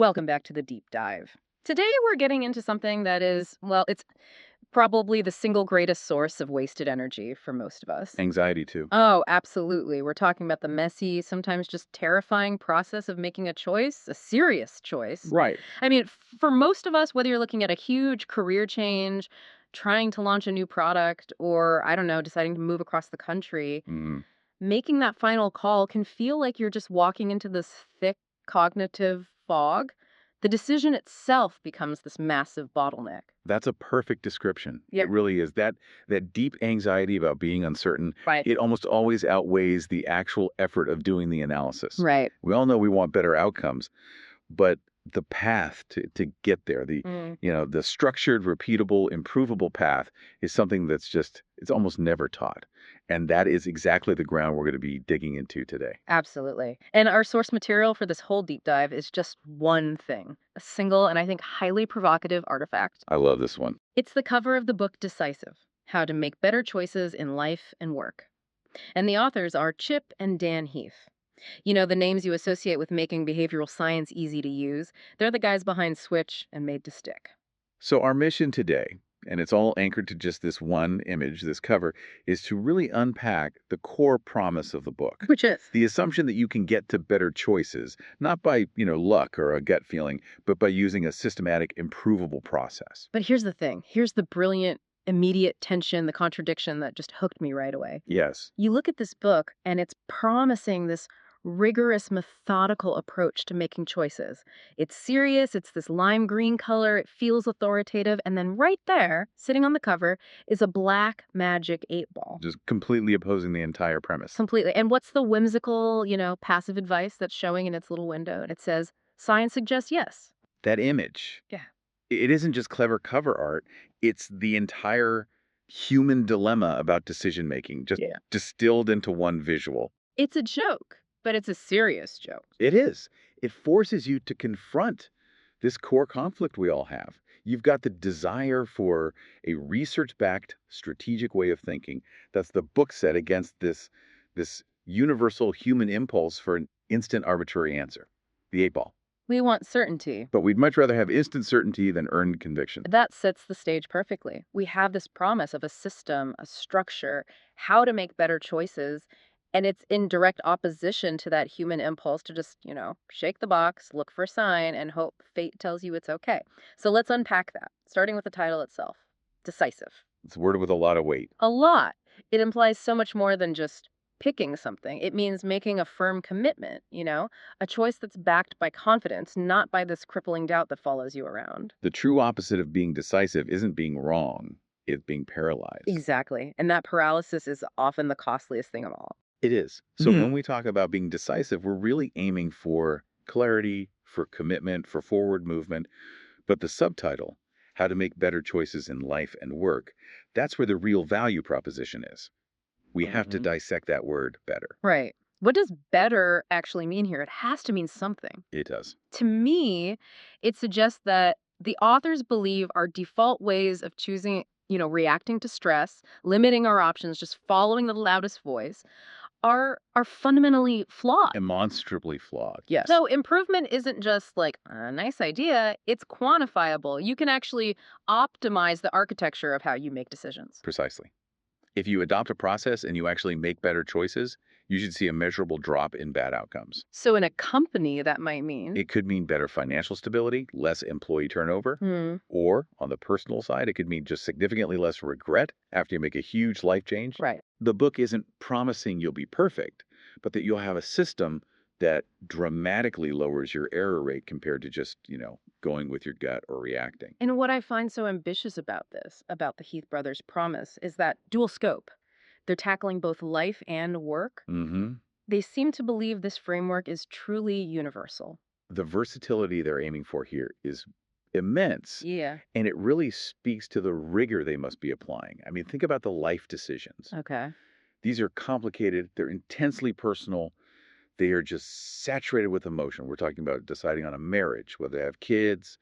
Welcome back to the deep dive. Today we're getting into something that is, well, it's probably the single greatest source of wasted energy for most of us. Anxiety too. Oh, absolutely. We're talking about the messy, sometimes just terrifying process of making a choice, a serious choice. Right. I mean, for most of us, whether you're looking at a huge career change, trying to launch a new product, or I don't know, deciding to move across the country, Mm, making that final call can feel like you're just walking into this thick cognitive fog. The decision itself becomes this massive bottleneck. that's a perfect description. Yeah, It really is. That deep anxiety about being uncertain, right. it almost always outweighs the actual effort of doing the analysis. Right. We all know we want better outcomes, but the path to get there, Mm. the structured, repeatable, improvable path is something that's just it's almost never taught. And that is exactly the ground we're going to be digging into today. Absolutely. And our source material for this whole deep dive is just one thing, a single and I think highly provocative artifact. I love this one. It's the cover of the book Decisive: How to Make Better Choices in Life and Work. And the authors are Chip and Dan Heath. You know, the names you associate with making behavioral science easy to use. They're the guys behind Switch and Made to Stick. So, our mission today, and it's all anchored to just this one image, this cover, is to really unpack the core promise of the book. Which is? The assumption that you can get to better choices, not by, luck or a gut feeling, but by using a systematic, improvable process. But here's the thing. Here's the brilliant, immediate tension, the contradiction that just hooked me right away. Yes, You look at this book, and it's promising this rigorous, methodical approach to making choices. It's serious, it's this lime green color, it feels authoritative, and then right there, sitting on the cover, is a black magic 8 ball. just completely opposing the entire premise. Completely. And what's the whimsical, passive advice that's showing in its little window? And it says, science suggests yes. That image, Yeah. it isn't just clever cover art, it's the entire human dilemma about decision making, just Yeah. distilled into one visual. It's a joke, but it's a serious joke. It is. It forces you to confront this core conflict we all have. You've got the desire for a research-backed strategic way of thinking. That's the book set against this universal human impulse for an instant arbitrary answer, the 8 ball. We want certainty. But we'd much rather have instant certainty than earned conviction. That sets the stage perfectly. We have this promise of a system, a structure, how to make better choices. And it's in direct opposition to that human impulse to just, shake the box, look for a sign, and hope fate tells you it's okay. So let's unpack that, starting with the title itself: Decisive. It's worded with a lot of weight. A lot. It implies so much more than just picking something. It means making a firm commitment, a choice that's backed by confidence, not by this crippling doubt that follows you around. The true opposite of being decisive isn't being wrong, it's being paralyzed. Exactly. And that paralysis is often the costliest thing of all. It is. So Mhm. when we talk about being decisive, we're really aiming for clarity, for commitment, for forward movement. But the subtitle, How to Make Better Choices in Life and Work, that's where the real value proposition is. We have to Mhm. dissect that word better. Right. What does better actually mean here? It has to mean something. It does. To me, it suggests that the authors believe our default ways of choosing, reacting to stress, limiting our options, just following the loudest voice, are fundamentally flawed. Demonstrably flawed. Yes. So improvement isn't just like a nice idea, it's quantifiable. You can actually optimize the architecture of how you make decisions. Precisely. If you adopt a process and you actually make better choices, you should see a measurable drop in bad outcomes. So in a company, that might mean. It could mean better financial stability, less employee turnover, Hmm. or on the personal side, it could mean just significantly less regret after you make a huge life change. Right. The book isn't promising you'll be perfect, but that you'll have a system that dramatically lowers your error rate compared to just, going with your gut or reacting. And what I find so ambitious about this, about the Heath brothers' promise, is that dual scope. They're tackling both life and work. Hmm. They seem to believe this framework is truly universal. The versatility they're aiming for here is immense, Yeah. and it really speaks to the rigor they must be applying. I mean, think about the life decisions. Okay. These are complicated, they're intensely personal, they are just saturated with emotion. We're talking about deciding on a marriage, whether they have kids,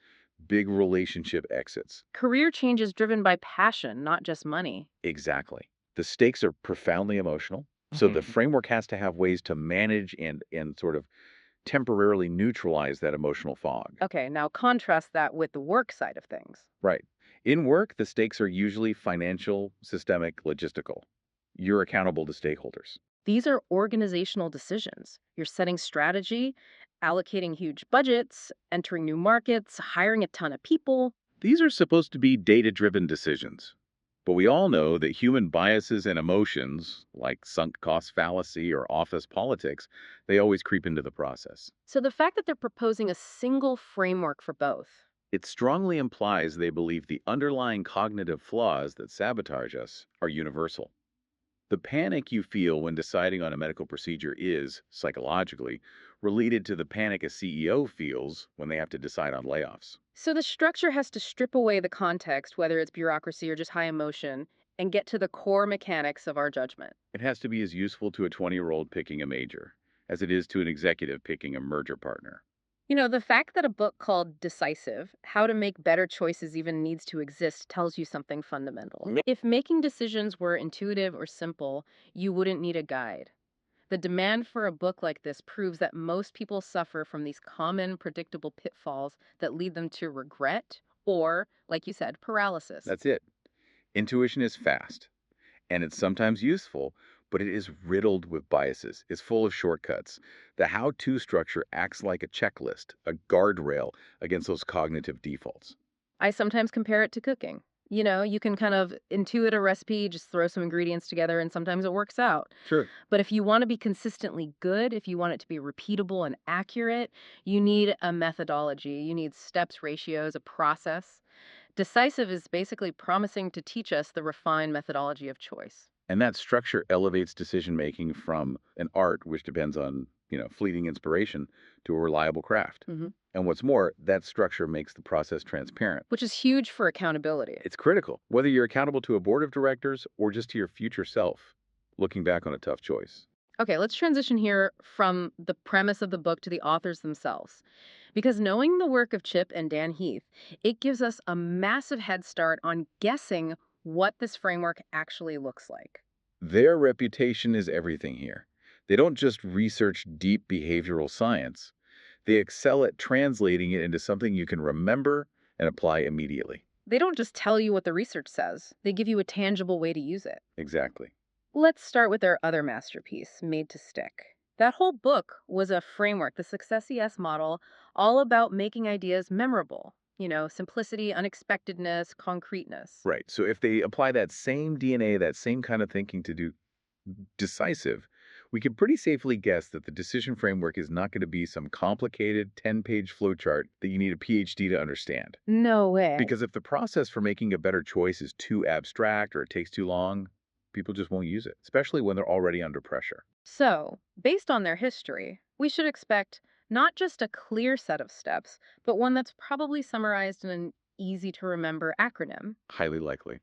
big relationship exits. Career change is driven by passion, not just money. Exactly. The stakes are profoundly emotional. So the Mhm. framework has to have ways to manage and sort of temporarily neutralize that emotional fog. Okay, now contrast that with the work side of things. Right. In work, the stakes are usually financial, systemic, logistical. You're accountable to stakeholders. These are organizational decisions. You're setting strategy, allocating huge budgets, entering new markets, hiring a ton of people. These are supposed to be data driven decisions. But we all know that human biases and emotions, like sunk cost fallacy or office politics, they always creep into the process. So the fact that they're proposing a single framework for both. It strongly implies they believe the underlying cognitive flaws that sabotage us are universal. The panic you feel when deciding on a medical procedure is, psychologically, related to the panic a CEO feels when they have to decide on layoffs. So the structure has to strip away the context, whether it's bureaucracy or just high emotion, and get to the core mechanics of our judgment. It has to be as useful to a 20-year-old picking a major as it is to an executive picking a merger partner. The fact that a book called Decisive, How to Make Better Choices even needs to exist tells you something fundamental. If making decisions were intuitive or simple, you wouldn't need a guide. The demand for a book like this proves that most people suffer from these common, predictable pitfalls that lead them to regret or, like you said, paralysis. That's it. Intuition is fast, and it's sometimes useful, but it is riddled with biases. It's full of shortcuts. The how to structure acts like a checklist, a guardrail against those cognitive defaults. I sometimes compare it to cooking. You can kind of intuit a recipe, just throw some ingredients together, and sometimes it works out. Sure. But if you want to be consistently good, if you want it to be repeatable and accurate, you need a methodology. You need steps, ratios, a process. Decisive is basically promising to teach us the refined methodology of choice. And that structure elevates decision making from an art, which depends on, fleeting inspiration, to a reliable craft. Hmm. And what's more, that structure makes the process transparent. Which is huge for accountability. It's critical, whether you're accountable to a board of directors or just to your future self, looking back on a tough choice. Okay, let's transition here from the premise of the book to the authors themselves. Because knowing the work of Chip and Dan Heath, it gives us a massive head start on guessing what this framework actually looks like. Their reputation is everything here. They don't just research deep behavioral science, they excel at translating it into something you can remember and apply immediately. They don't just tell you what the research says, they give you a tangible way to use it. Exactly. Let's start with their other masterpiece, Made to Stick. That whole book was a framework, the Success ES model, all about making ideas memorable. Simplicity, unexpectedness, concreteness. Right. So if they apply that same DNA, that same kind of thinking to do decisive, we can pretty safely guess that the decision framework is not going to be some complicated 10-page flowchart that you need a PhD to understand. No way. Because if the process for making a better choice is too abstract or it takes too long, people just won't use it, especially when they're already under pressure. So, based on their history, we should expect not just a clear set of steps, but one that's probably summarized in an easy to remember acronym. Highly likely.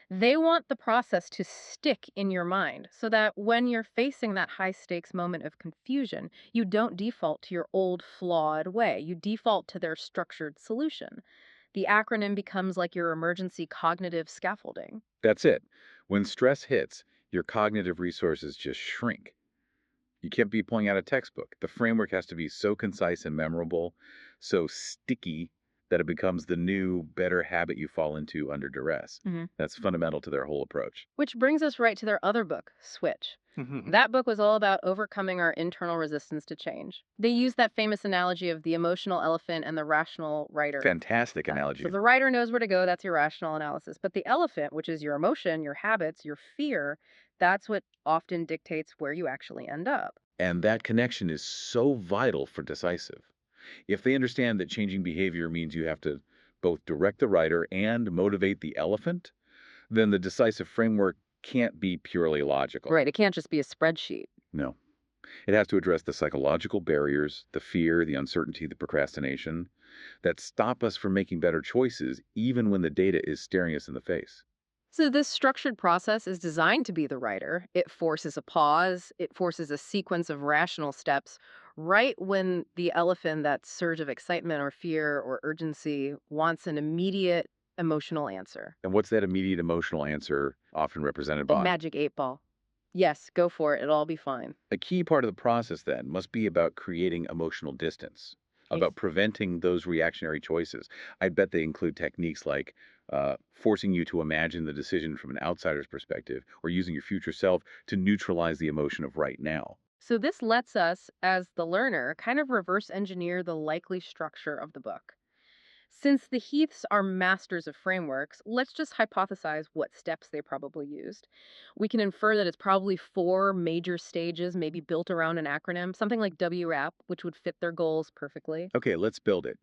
They want the process to stick in your mind so that when you're facing that high stakes moment of confusion, you don't default to your old flawed way. You default to their structured solution. The acronym becomes like your emergency cognitive scaffolding. That's it. When stress hits, your cognitive resources just shrink. You can't be pulling out a textbook. The framework has to be so concise and memorable, so sticky that it becomes the new, better habit you fall into under duress. Mhm. That's fundamental to their whole approach. Which brings us right to their other book, Switch. That book was all about overcoming our internal resistance to change. They used that famous analogy of the emotional elephant and the rational writer. Fantastic Yeah. analogy. So the writer knows where to go, that's your rational analysis. But the elephant, which is your emotion, your habits, your fear, that's what often dictates where you actually end up. And that connection is so vital for decisive. If they understand that changing behavior means you have to both direct the writer and motivate the elephant, then the decisive framework can't be purely logical. Right, it can't just be a spreadsheet. No. It has to address the psychological barriers, the fear, the uncertainty, the procrastination that stop us from making better choices, even when the data is staring us in the face. So this structured process is designed to be the writer. It forces a pause, it forces a sequence of rational steps right when the elephant, that surge of excitement or fear or urgency, wants an immediate emotional answer. And what's that immediate emotional answer often represented A by? magic 8 ball. Yes, go for it. It'll all be fine. A key part of the process then must be about creating emotional distance, If about preventing those reactionary choices. I bet they include techniques like forcing you to imagine the decision from an outsider's perspective or using your future self to neutralize the emotion of right now. So this lets us, as the learner, kind of reverse engineer the likely structure of the book. Since the Heaths are masters of frameworks, let's just hypothesize what steps they probably used. We can infer that it's probably four major stages, maybe built around an acronym, something like WRAP, which would fit their goals perfectly. Okay, let's build it.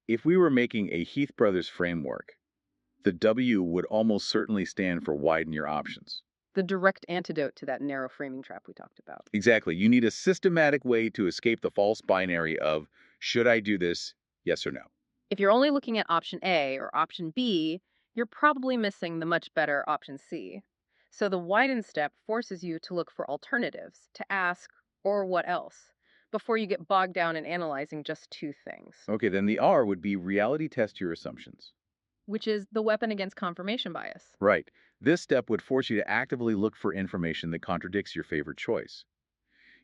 If we were making a Heath Brothers framework, the W would almost certainly stand for widen your options. The direct antidote to that narrow framing trap we talked about. Exactly. You need a systematic way to escape the false binary of should I do this? Yes or no. If you're only looking at option A or option B, you're probably missing the much better option C. So the widen step forces you to look for alternatives, to ask, or what else, before you get bogged down in analyzing just two things, Okay, then the R would be reality test your assumptions. which is the weapon against confirmation bias. Right. This step would force you to actively look for information that contradicts your favorite choice.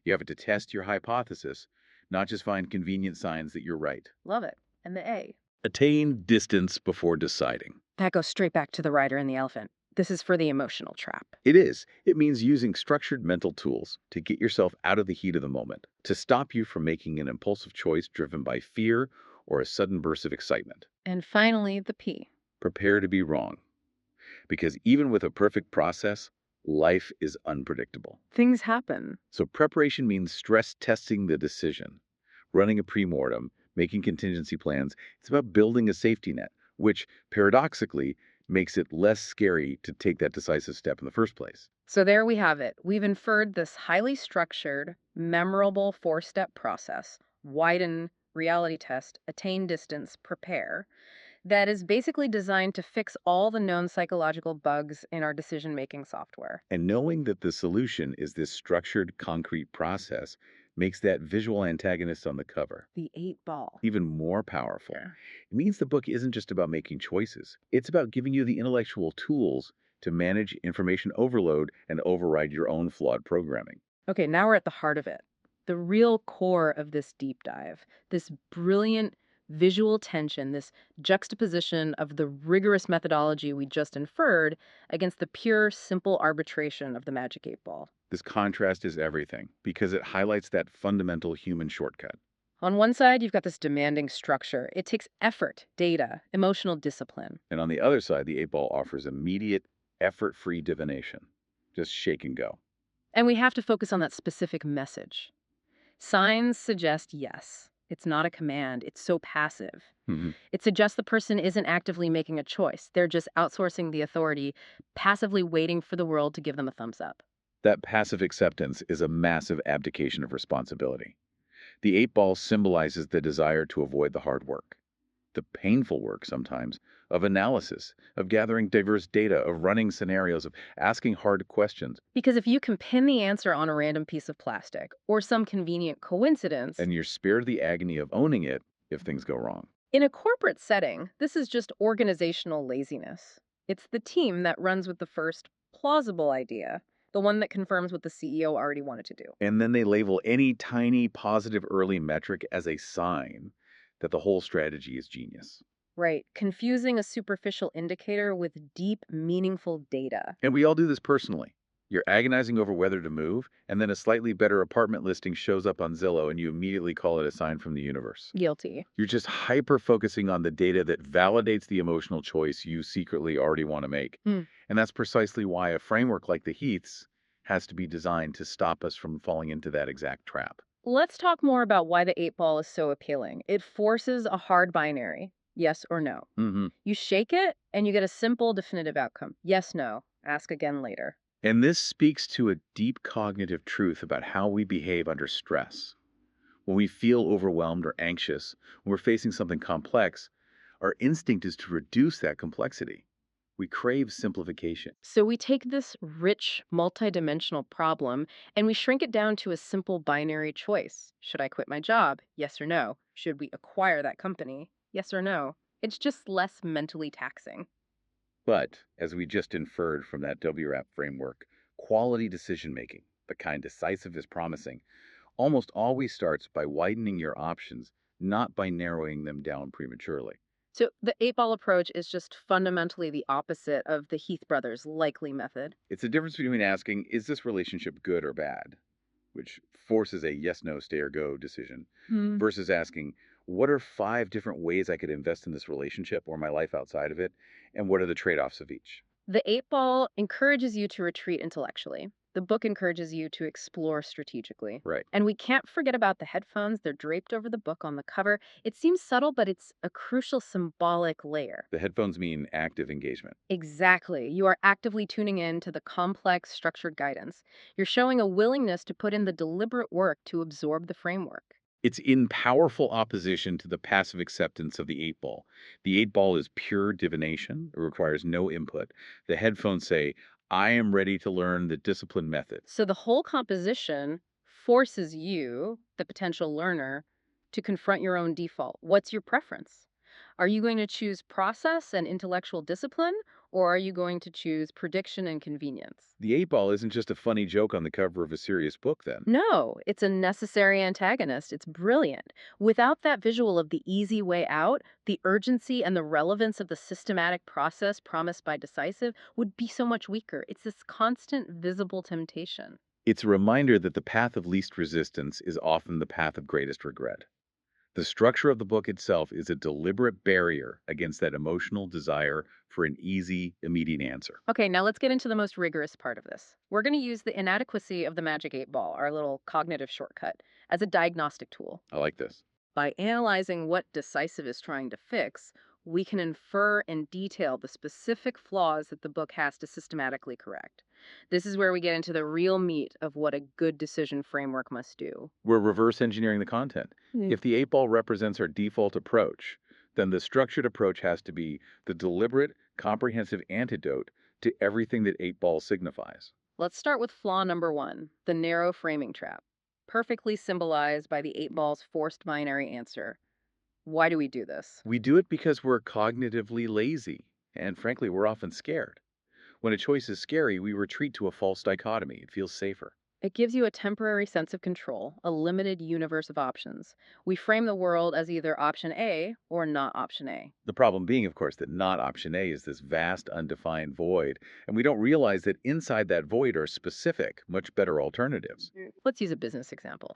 You have to test your hypothesis, not just find convenient signs that you're right. Love it. And the A. Attain distance before deciding. That goes straight back to the rider and the elephant. This is for the emotional trap. It is. It means using structured mental tools to get yourself out of the heat of the moment, to stop you from making an impulsive choice driven by fear or a sudden burst of excitement. And finally, the P. Prepare to be wrong. Because even with a perfect process, life is unpredictable. Things happen. So preparation means stress testing the decision, running a premortem, making contingency plans. It's about building a safety net, which paradoxically makes it less scary to take that decisive step in the first place. So there we have it. We've inferred this highly structured, memorable four-step process: widen, reality test, attain distance, prepare, that is basically designed to fix all the known psychological bugs in our decision-making software. And knowing that the solution is this structured, concrete process makes that visual antagonist on the cover The eight ball. even more powerful. Yeah. It means the book isn't just about making choices, it's about giving you the intellectual tools to manage information overload and override your own flawed programming. Okay, now we're at the heart of it. The real core of this deep dive, this brilliant visual tension, this juxtaposition of the rigorous methodology we just inferred against the pure, simple arbitration of the Magic 8 Ball. This contrast is everything because it highlights that fundamental human shortcut. On one side, you've got this demanding structure. It takes effort, data, emotional discipline. And on the other side, the 8 ball offers immediate, effort free divination. Just shake and go. And we have to focus on that specific message. Signs suggest yes. It's not a command. It's so passive. Mhm. It suggests the person isn't actively making a choice. They're just outsourcing the authority, passively waiting for the world to give them a thumbs up. That passive acceptance is a massive abdication of responsibility. The 8 ball symbolizes the desire to avoid the hard work, the painful work sometimes, of analysis, of gathering diverse data, of running scenarios, of asking hard questions. Because if you can pin the answer on a random piece of plastic or some convenient coincidence, And you're spared the agony of owning it if things go wrong. in a corporate setting, this is just organizational laziness. It's the team that runs with the first plausible idea, the one that confirms what the CEO already wanted to do. And then they label any tiny positive early metric as a sign that the whole strategy is genius. Right, confusing a superficial indicator with deep, meaningful data. And we all do this personally. You're agonizing over whether to move, and then a slightly better apartment listing shows up on Zillow, and you immediately call it a sign from the universe. Guilty. You're just hyper focusing on the data that validates the emotional choice you secretly already want to make. Hmm. And that's precisely why a framework like the Heath's has to be designed to stop us from falling into that exact trap. Let's talk more about why the 8 ball is so appealing. It forces a hard binary, yes or no. Hmm. You shake it, and you get a simple, definitive outcome. Yes, no. Ask again later. And this speaks to a deep cognitive truth about how we behave under stress. When we feel overwhelmed or anxious, when we're facing something complex, our instinct is to reduce that complexity. We crave simplification. So we take this rich, multidimensional problem and we shrink it down to a simple binary choice. Should I quit my job? Yes or no. Should we acquire that company? Yes or no. It's just less mentally taxing. But, as we just inferred from that WRAP framework, quality decision making, the kind Decisive is promising, almost always starts by widening your options, not by narrowing them down prematurely. So the eight ball approach is just fundamentally the opposite of the Heath brothers' likely method. It's the difference between asking, is this relationship good or bad? Which forces a yes, no, stay or go decision, Hmm. versus asking, what are 5 different ways I could invest in this relationship or my life outside of it? And what are the trade offs of each? The eight ball encourages you to retreat intellectually. The book encourages you to explore strategically. Right. And we can't forget about the headphones. They're draped over the book on the cover. It seems subtle, but it's a crucial symbolic layer. The headphones mean active engagement. Exactly. You are actively tuning in to the complex, structured guidance. You're showing a willingness to put in the deliberate work to absorb the framework. It's in powerful opposition to the passive acceptance of the 8 ball. The 8 ball is pure divination, it requires no input. The headphones say, I am ready to learn the discipline method. So the whole composition forces you, the potential learner, to confront your own default. What's your preference? Are you going to choose process and intellectual discipline, or are you going to choose prediction and convenience? The 8 ball isn't just a funny joke on the cover of a serious book, then. No, it's a necessary antagonist. It's brilliant. Without that visual of the easy way out, the urgency and the relevance of the systematic process promised by Decisive would be so much weaker. It's this constant visible temptation. It's a reminder that the path of least resistance is often the path of greatest regret. The structure of the book itself is a deliberate barrier against that emotional desire for an easy, immediate answer. Okay, now let's get into the most rigorous part of this. We're going to use the inadequacy of the magic eight ball, our little cognitive shortcut, as a diagnostic tool. I like this. By analyzing what Decisive is trying to fix, we can infer and detail the specific flaws that the book has to systematically correct. This is where we get into the real meat of what a good decision framework must do. We're reverse engineering the content. Mm. If the 8 ball represents our default approach, then the structured approach has to be the deliberate, comprehensive antidote to everything that 8 ball signifies. Let's start with flaw number one, the narrow framing trap, perfectly symbolized by the eight ball's forced binary answer. Why do we do this? We do it because we're cognitively lazy, and frankly, we're often scared. When a choice is scary, we retreat to a false dichotomy. It feels safer. It gives you a temporary sense of control, a limited universe of options. We frame the world as either option A or not option A. The problem being, of course, that not option A is this vast, undefined void, and we don't realize that inside that void are specific, much better alternatives. Let's use a business example.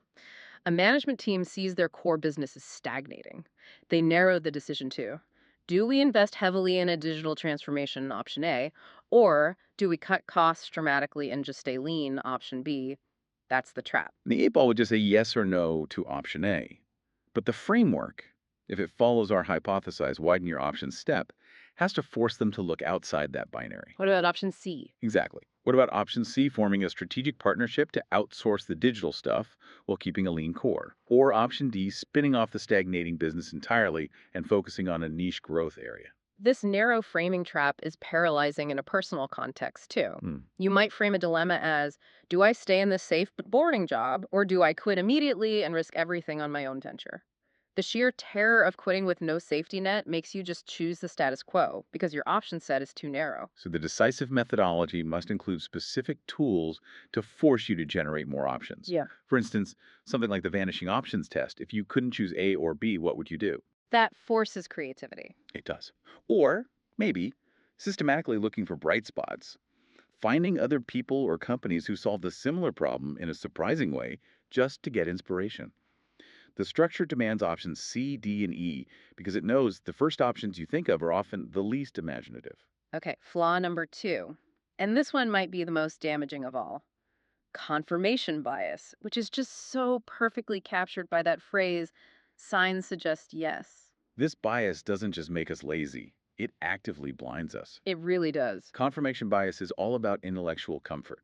A management team sees their core business is stagnating. They narrow the decision to, do we invest heavily in a digital transformation, option A, or do we cut costs dramatically and just stay lean, option B? That's the trap. The 8 ball would just say yes or no to option A. But the framework, if it follows our hypothesize, widen your options step, has to force them to look outside that binary. What about option C? Exactly. What about option C, forming a strategic partnership to outsource the digital stuff while keeping a lean core? Or option D, spinning off the stagnating business entirely and focusing on a niche growth area? This narrow framing trap is paralyzing in a personal context, too. Hmm. You might frame a dilemma as, do I stay in this safe but boring job, or do I quit immediately and risk everything on my own venture? The sheer terror of quitting with no safety net makes you just choose the status quo because your option set is too narrow. So the decisive methodology must include specific tools to force you to generate more options. Yeah. For instance, something like the vanishing options test. If you couldn't choose A or B, what would you do? That forces creativity. It does. Or maybe systematically looking for bright spots, finding other people or companies who solved a similar problem in a surprising way just to get inspiration. The structure demands options C, D, and E because it knows the first options you think of are often the least imaginative. Okay, flaw number two. And this one might be the most damaging of all, confirmation bias, which is just so perfectly captured by that phrase, signs suggest yes. This bias doesn't just make us lazy, it actively blinds us. It really does. Confirmation bias is all about intellectual comfort.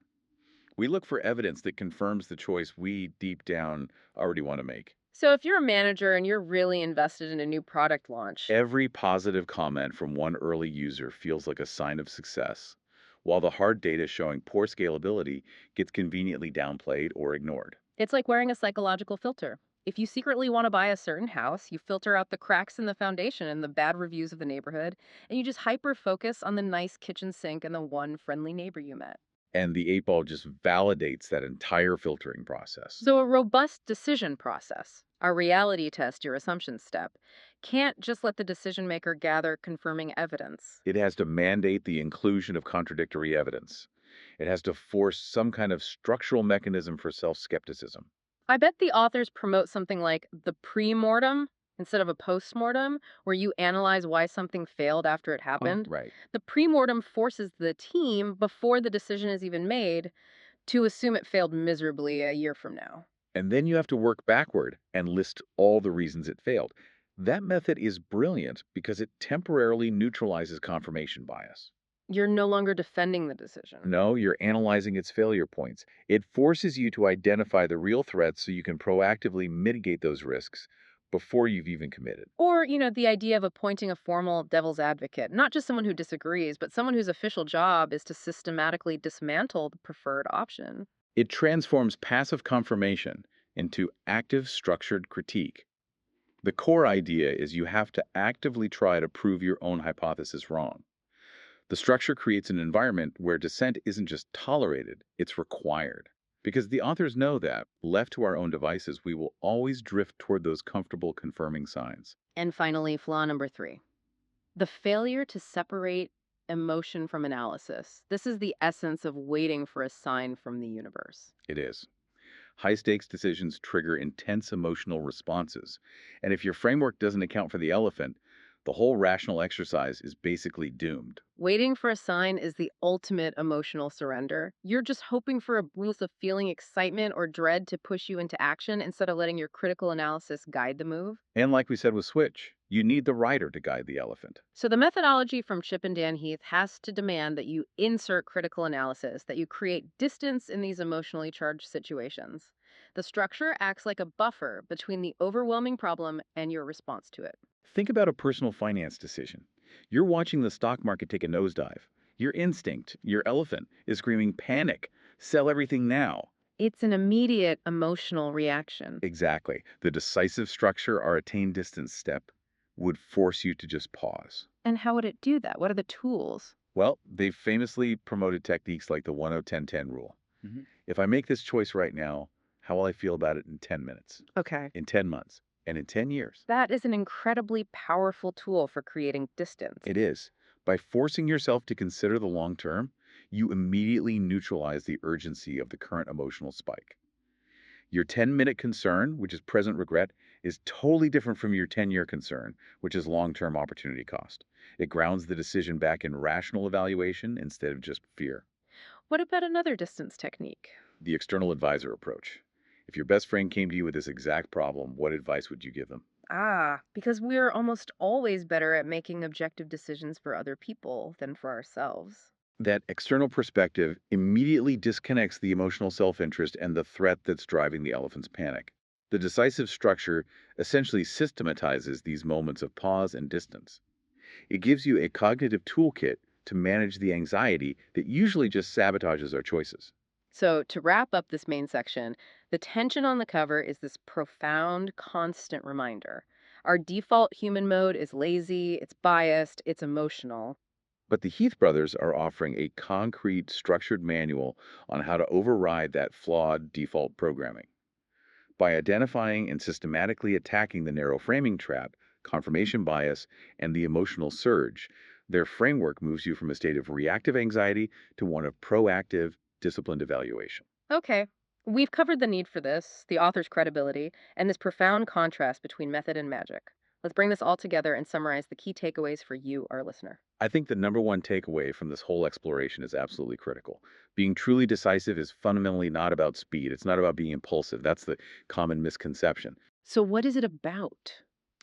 We look for evidence that confirms the choice we deep down already want to make. So if you're a manager and you're really invested in a new product launch, Every positive comment from one early user feels like a sign of success, while the hard data showing poor scalability gets conveniently downplayed or ignored. it's like wearing a psychological filter. If you secretly want to buy a certain house, you filter out the cracks in the foundation and the bad reviews of the neighborhood, and you just hyper focus on the nice kitchen sink and the one friendly neighbor you met. And the 8 ball just validates that entire filtering process. So, a robust decision process, a reality test your assumption step, can't just let the decision maker gather confirming evidence. It has to mandate the inclusion of contradictory evidence. It has to force some kind of structural mechanism for self skepticism. I bet the authors promote something like the pre-mortem instead of a post-mortem, where you analyze why something failed after it happened. Right. The pre-mortem forces the team, before the decision is even made, to assume it failed miserably a year from now. And then you have to work backward and list all the reasons it failed. That method is brilliant because it temporarily neutralizes confirmation bias. You're no longer defending the decision. No, you're analyzing its failure points. It forces you to identify the real threats so you can proactively mitigate those risks before you've even committed. Or, the idea of appointing a formal devil's advocate, not just someone who disagrees, but someone whose official job is to systematically dismantle the preferred option. It transforms passive confirmation into active, structured critique. The core idea is you have to actively try to prove your own hypothesis wrong. The structure creates an environment where dissent isn't just tolerated, it's required. Because the authors know that, left to our own devices, we will always drift toward those comfortable confirming signs. And finally, flaw number 3, the failure to separate emotion from analysis. This is the essence of waiting for a sign from the universe. It is. High stakes decisions trigger intense emotional responses. And if your framework doesn't account for the elephant, the whole rational exercise is basically doomed. Waiting for a sign is the ultimate emotional surrender. You're just hoping for a boost of feeling excitement or dread to push you into action instead of letting your critical analysis guide the move. And like we said with Switch, you need the rider to guide the elephant. So, the methodology from Chip and Dan Heath has to demand that you insert critical analysis, that you create distance in these emotionally charged situations. The structure acts like a buffer between the overwhelming problem and your response to it. Think about a personal finance decision. You're watching the stock market take a nosedive. Your instinct, your elephant, is screaming, panic, sell everything now. It's an immediate emotional reaction. Exactly. The decisive structure, our attain distance step, would force you to just pause. And how would it do that? What are the tools? Well, they've famously promoted techniques like the 1-0-10-10 rule. If I make this choice right now, how will I feel about it in 10 minutes, Okay. in 10 months, and in 10 years? That is an incredibly powerful tool for creating distance. It is. By forcing yourself to consider the long term, you immediately neutralize the urgency of the current emotional spike. Your 10-minute concern, which is present regret, is totally different from your 10-year concern, which is long-term opportunity cost. It grounds the decision back in rational evaluation instead of just fear. What about another distance technique? The external advisor approach. If your best friend came to you with this exact problem, what advice would you give them? Because we're almost always better at making objective decisions for other people than for ourselves. That external perspective immediately disconnects the emotional self-interest and the threat that's driving the elephant's panic. The decisive structure essentially systematizes these moments of pause and distance. It gives you a cognitive toolkit to manage the anxiety that usually just sabotages our choices. So, to wrap up this main section, the tension on the cover is this profound, constant reminder. Our default human mode is lazy, it's biased, it's emotional. But the Heath brothers are offering a concrete, structured manual on how to override that flawed default programming. By identifying and systematically attacking the narrow framing trap, confirmation bias, and the emotional surge, their framework moves you from a state of reactive anxiety to one of proactive, disciplined evaluation. Okay, we've covered the need for this, the author's credibility, and this profound contrast between method and magic. Let's bring this all together and summarize the key takeaways for you, our listener. I think the number one takeaway from this whole exploration is absolutely critical. Being truly decisive is fundamentally not about speed. It's not about being impulsive. That's the common misconception. So, what is it about?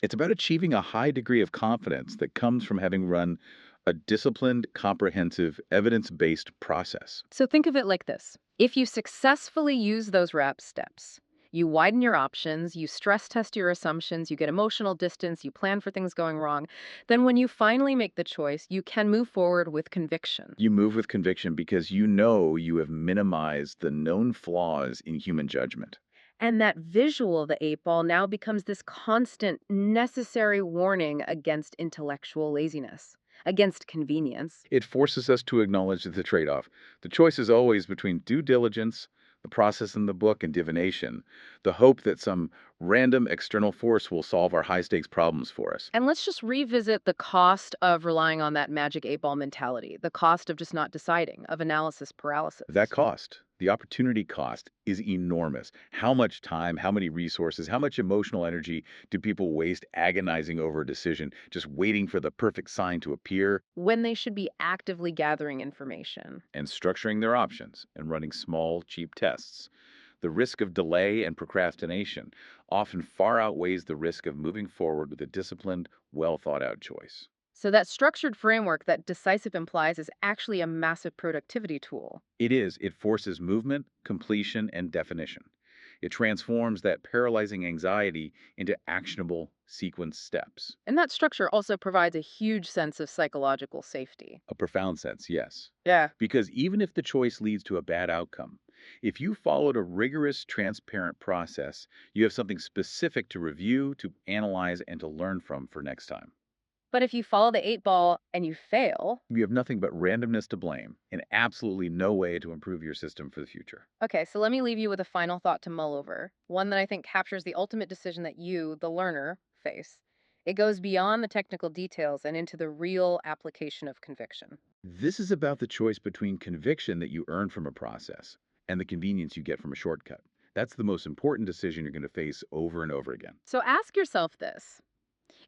It's about achieving a high degree of confidence that comes from having run a disciplined, comprehensive, evidence based process. So, think of it like this: if you successfully use those wrap steps, you widen your options, you stress test your assumptions, you get emotional distance, you plan for things going wrong, then when you finally make the choice, you can move forward with conviction. You move with conviction because you know you have minimized the known flaws in human judgment. And that visual of the 8 ball now becomes this constant, necessary warning against intellectual laziness. against convenience. It forces us to acknowledge the trade-off. The choice is always between due diligence, the process in the book, and divination, the hope that some random external force will solve our high-stakes problems for us. And let's just revisit the cost of relying on that magic 8 ball mentality, the cost of just not deciding, of analysis That paralysis. cost, the opportunity cost, is enormous. How much time, how many resources, how much emotional energy do people waste agonizing over a decision, just waiting for the perfect sign to appear When they should be actively gathering information. and structuring their options and running small, cheap tests? The risk of delay and procrastination often far outweighs the risk of moving forward with a disciplined, well thought out choice. So, that structured framework that Decisive implies is actually a massive productivity tool. It forces movement, completion, and definition. It transforms that paralyzing anxiety into actionable sequence steps. And that structure also provides a huge sense of psychological safety. A profound sense, yes. Yeah. Because even if the choice leads to a bad outcome, if you followed a rigorous, transparent process, you have something specific to review, to analyze, and to learn from for next time. But if you follow the 8 ball and you fail, You have nothing but randomness to blame and absolutely no way to improve your system for the future. okay, so let me leave you with a final thought to mull over. One that I think captures the ultimate decision that you, the learner, face. It goes beyond the technical details and into the real application of conviction. This is about the choice between conviction that you earn from a process and the convenience you get from a shortcut. That's the most important decision you're going to face over and over again. So ask yourself this.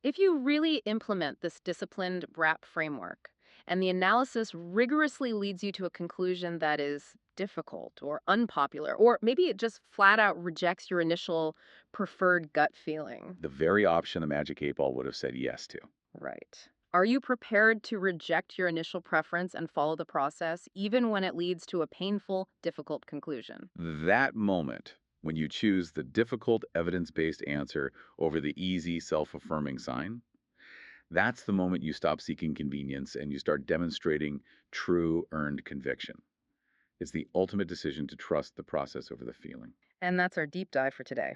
If you really implement this disciplined RAP framework and the analysis rigorously leads you to a conclusion that is difficult or unpopular, or maybe it just flat out rejects your initial preferred gut feeling, The very option the Magic 8 Ball would have said yes to. right? Are you prepared to reject your initial preference and follow the process, even when it leads to a painful, difficult conclusion? That moment when you choose the difficult evidence based answer over the easy self affirming sign, that's the moment you stop seeking convenience and you start demonstrating true earned conviction. It's the ultimate decision to trust the process over the feeling. And that's our deep dive for today.